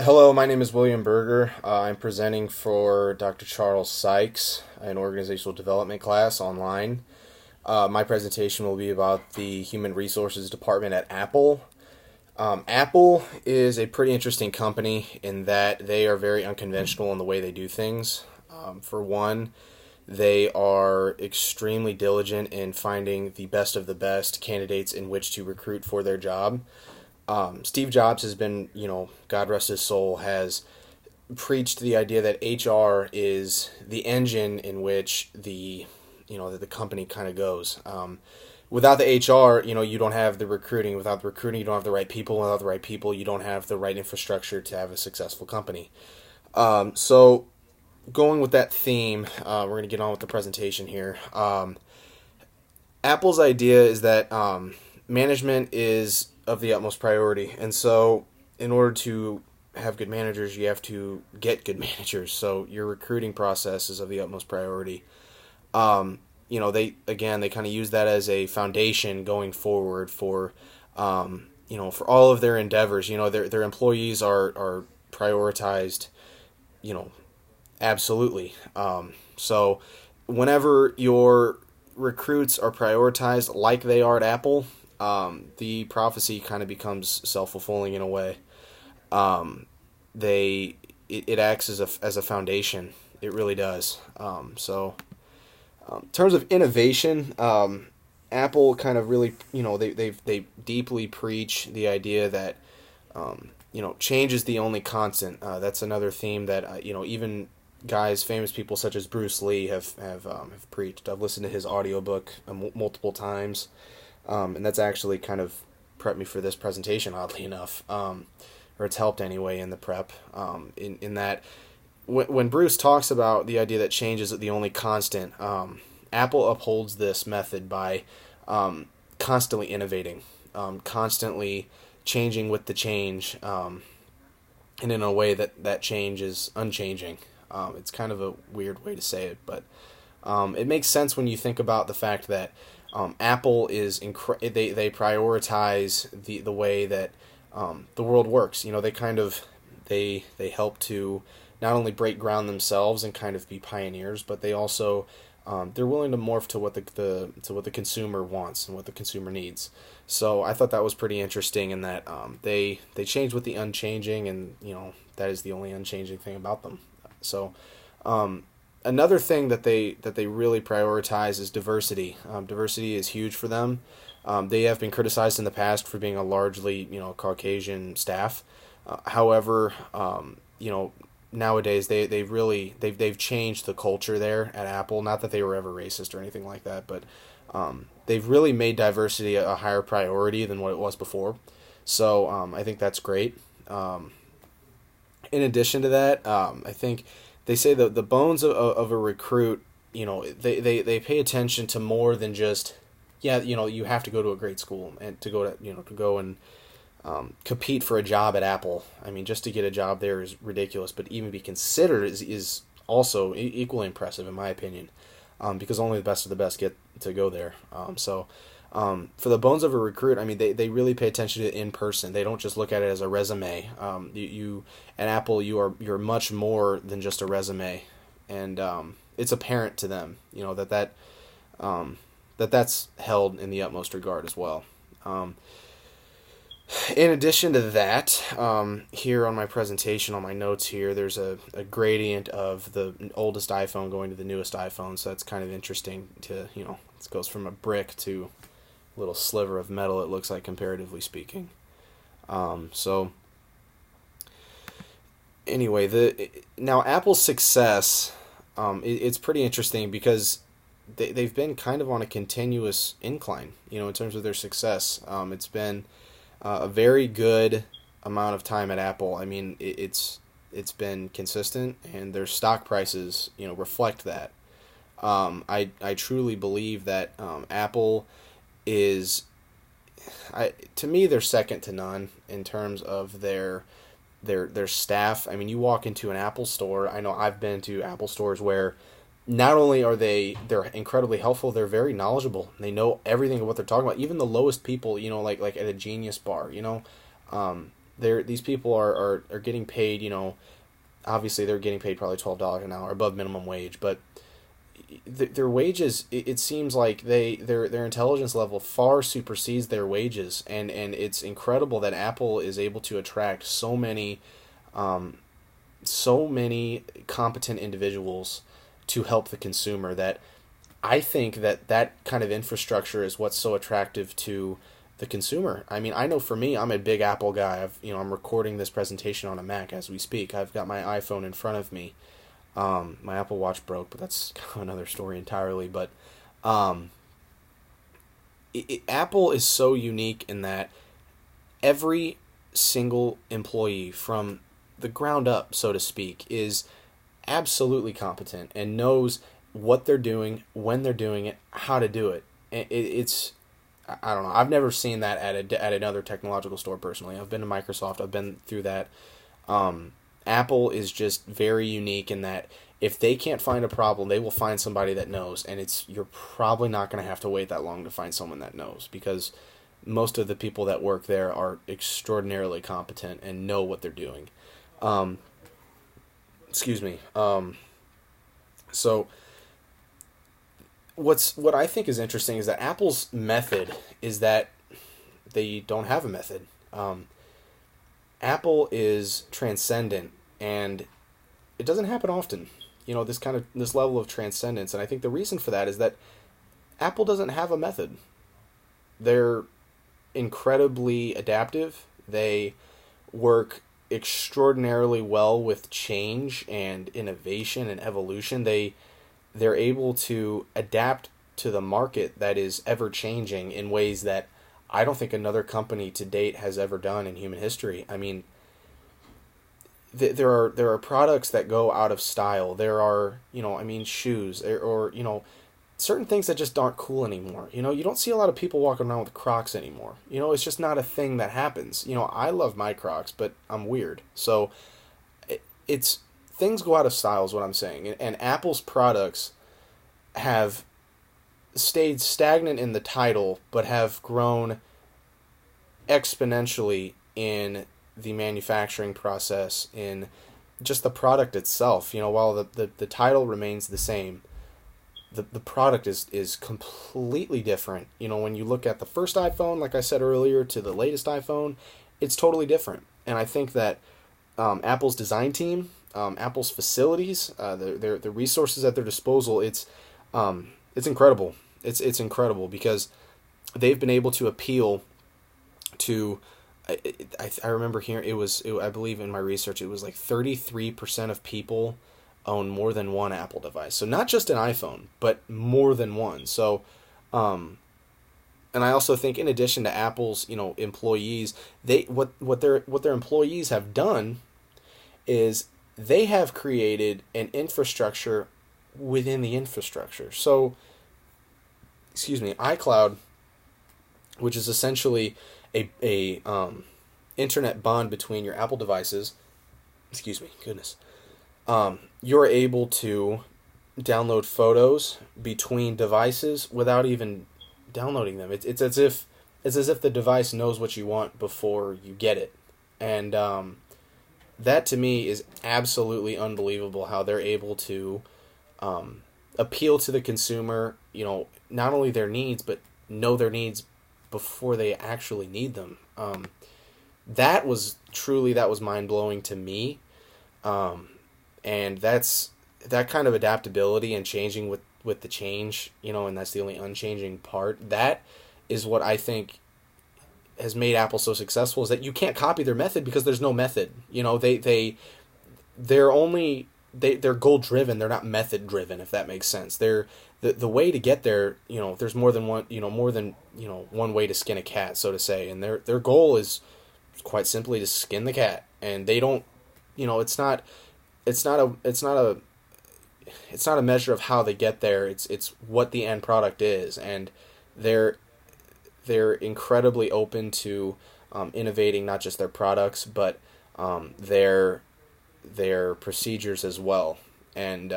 Hello, my name is William Berger. I'm presenting for Dr. Charles Sykes, an organizational development class online. My presentation will be about the Human Resources Department at Apple. Apple is a pretty interesting company in that they are very unconventional in the way they do things. For one, they are extremely diligent in finding the best of the best candidates in which to recruit for their job. Steve Jobs has been, God rest his soul, has preached the idea that HR is the engine in which that the company kind of goes. Without the HR, you don't have the recruiting. Without the recruiting, you don't have the right people. Without the right people, you don't have the right infrastructure to have a successful company. So going with that theme, we're going to get on with the presentation here. Apple's idea is that management is of the utmost priority, and so in order to have good managers, you have to get good managers. So your recruiting process is of the utmost priority. They kind of use that as a foundation going forward for for all of their endeavors. Their employees are prioritized, absolutely. So whenever your recruits are prioritized like they are at Apple, the prophecy kind of becomes self-fulfilling in a way. It acts as a foundation. It really does. In terms of innovation, Apple kind of really, they deeply preach the idea that change is the only constant. That's another theme that even famous people such as Bruce Lee have preached. I've listened to his audiobook multiple times. And that's actually kind of prepped me for this presentation, oddly enough, or it's helped anyway in the prep. In that, when Bruce talks about the idea that change is the only constant, Apple upholds this method by constantly innovating, constantly changing with the change, and in a way that change is unchanging. It's kind of a weird way to say it, but it makes sense when you think about the fact that Apple is they prioritize the way that the world works. They help to not only break ground themselves and kind of be pioneers, but they also they're willing to morph to what the consumer wants and what the consumer needs. So I thought that was pretty interesting in that they change with the unchanging, and that is the only unchanging thing about them. So. Another thing that they really prioritize is diversity. Diversity is huge for them. They have been criticized in the past for being a largely Caucasian staff. However, nowadays they've changed the culture there at Apple. Not that they were ever racist or anything like that, but they've really made diversity a higher priority than what it was before. So I think that's great. In addition to that, I think. They say that the bones of a recruit, they pay attention to more than just, you have to go to a great school and to go and compete for a job at Apple. I mean, just to get a job there is ridiculous, but even be considered is also equally impressive in my opinion, because only the best of the best get to go there. For the bones of a recruit, I mean, they really pay attention to it in person. They don't just look at it as a resume. You at Apple, you're much more than just a resume, and it's apparent to them, that's held in the utmost regard as well. In addition to that, here on my presentation, on my notes here, there's a gradient of the oldest iPhone going to the newest iPhone, so that's kind of interesting to, it goes from a brick to a little sliver of metal, it looks like, comparatively speaking. Anyway, now Apple's success, it's pretty interesting because they've been kind of on a continuous incline, in terms of their success. It's been a very good amount of time at Apple. I mean, it's been consistent, and their stock prices, reflect that. I truly believe that Apple is, to me, they're second to none in terms of their staff. I mean, you walk into an Apple store. I know I've been to Apple stores where not only are they're incredibly helpful, they're very knowledgeable. They know everything of what they're talking about. Even the lowest people, like at a Genius bar, these people are getting paid, obviously they're getting paid probably $12 an hour above minimum wage, but their wages, it seems like their intelligence level far supersedes their wages, and it's incredible that Apple is able to attract so many competent individuals to help the consumer, that I think that kind of infrastructure is what's so attractive to the consumer. I mean, I know for me, I'm a big Apple guy. I'm recording this presentation on a Mac as we speak. I've got my iPhone in front of me. My Apple Watch broke, but that's kind of another story entirely. But Apple is so unique in that every single employee from the ground up, so to speak, is absolutely competent and knows what they're doing, when they're doing it, how to do it. It's I don't know. I've never seen that at another technological store personally. I've been to Microsoft. I've been through that. Apple is just very unique in that if they can't find a problem, they will find somebody that knows, and you're probably not going to have to wait that long to find someone that knows, because most of the people that work there are extraordinarily competent and know what they're doing. Excuse me. So what I think is interesting is that Apple's method is that they don't have a method. Apple is transcendent, and it doesn't happen often. This level of transcendence, and I think the reason for that is that Apple doesn't have a method. They're incredibly adaptive. They work extraordinarily well with change and innovation and evolution. They're able to adapt to the market that is ever changing in ways that I don't think another company to date has ever done in human history. I mean, there are products that go out of style. There are, shoes or certain things that just aren't cool anymore. You don't see a lot of people walking around with Crocs anymore. It's just not a thing that happens. I love my Crocs, but I'm weird. So it's things go out of style is what I'm saying. And Apple's products have stayed stagnant in the title, but have grown exponentially in the manufacturing process, in just the product itself. While the title remains the same, the product is completely different. When you look at the first iPhone, like I said earlier, to the latest iPhone, it's totally different. And I think that Apple's design team, Apple's facilities, the resources at their disposal, it's incredible. It's incredible because they've been able to appeal to. I remember hearing I believe in my research it was like 33% of people own more than one Apple device. So not just an iPhone, but more than one. So, and I also think in addition to Apple's employees, what their employees have done is they have created an infrastructure within the infrastructure. So, iCloud, which is essentially a internet bond between your Apple devices. You're able to download photos between devices without even downloading them. It's as if the device knows what you want before you get it, and that to me is absolutely unbelievable. How they're able to appeal to the consumer. Not only their needs, but know their needs before they actually need them. That was mind-blowing to me. And that kind of adaptability and changing with the change, and that's the only unchanging part. That is what I think has made Apple so successful, is that you can't copy their method because there's no method. They're goal driven. They're not method driven, if that makes sense. They're the way to get there. There's more than one way to skin a cat, so to say. And their goal is quite simply to skin the cat. And they don't, it's not a measure of how they get there. It's what the end product is, and they're incredibly open to innovating not just their products, but their procedures as well. And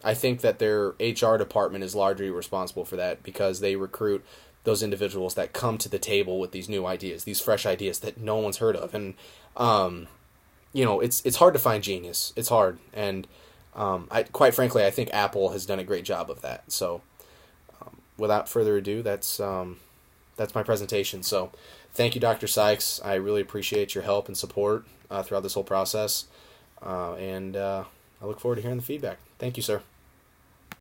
I think that their HR department is largely responsible for that, because they recruit those individuals that come to the table with these new ideas, these fresh ideas that no one's heard of. And it's hard to find genius. It's hard, and quite frankly, I think Apple has done a great job of that. So, without further ado, that's my presentation. So, thank you, Dr. Sykes. I really appreciate your help and support throughout this whole process, and I look forward to hearing the feedback. Thank you, sir.